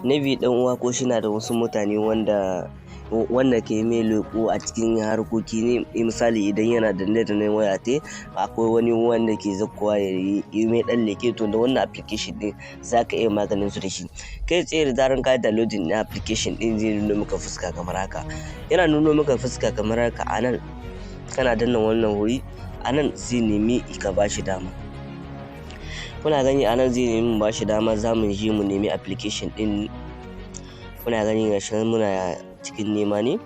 Navy dan uwa ko shi na da wasu mutane wanda ke mai leko a cikin harkoki ne. Misali idan yana danne waya te akwai wani wanda ke zakkuwa ya yi mai dan leke, to da wannan application din zaka iya maganin su da shi. Kai tsaye da zaran ka downloading na application din zai nuno maka fuska kamar haka. Yana nuno maka fuska kamar haka. Anan kana danna wannan wuri, anan zai nemi ka bashi dama. Kuna gani anan zai nemi mu bashi dama, zamu je mu nemi application din. Kuna gani gashi nan muna cikin nema ne.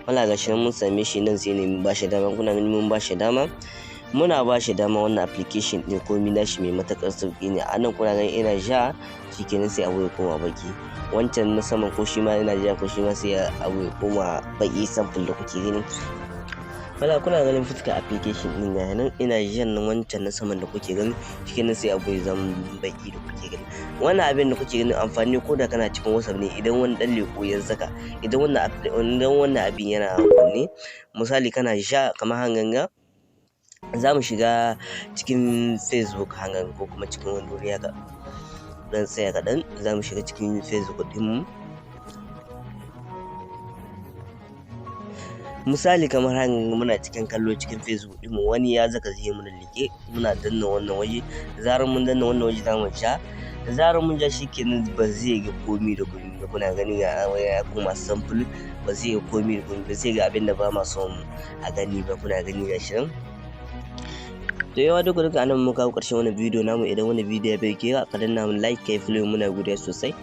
Wala gashi nan mun same shi, nan sai nemi bashi dama. Kuna gani mun bashi dama, muna bashi dama. Wannan application din komai nashi mai matakar sauki ne. Anan kuna gani ina ja, shikenan sai abu ya koma baki. Wancan na saman ko shi ma ina ja, ko shi ma sai abu ya koma baki, sample da kuke gani. Wala kuna ganin fuska application din ga nan ina jan nan wancan na saman da kuke gani, shikenan sai abu ya zama baki da kuke gani. Wannan abin da kuke gani amfani ko da kana cikin WhatsApp ne, idan wani dan leko ya saka, idan wannan abin yana kunne, misali kana sha kamar hanganga, za mu shiga cikin Facebook hangan ko kuma cikin wani wuri haka. Dan tsaya kaɗan, za mu shiga cikin Facebook din mu. Misali kamar hanganga muna cikin kallo cikin Facebook din mu, wani ya zaka zai muna like, muna danna wannan waje. Da zarar mun danna wannan waje za mu sha. Da zarar mun ja shikenan ba zai ga komi da komi ba. Kuna gani ga ya koma sample, ba zai ga komi da komi ba, zai ga abin da ba ma son a gani ba. Kuna gani gashi nan. To yawa duka anan muka kawo ƙarshen wannan bidiyo namu. Idan wannan bidiyo ya bai ke ka danna mun like, kai follow, muna godiya sosai.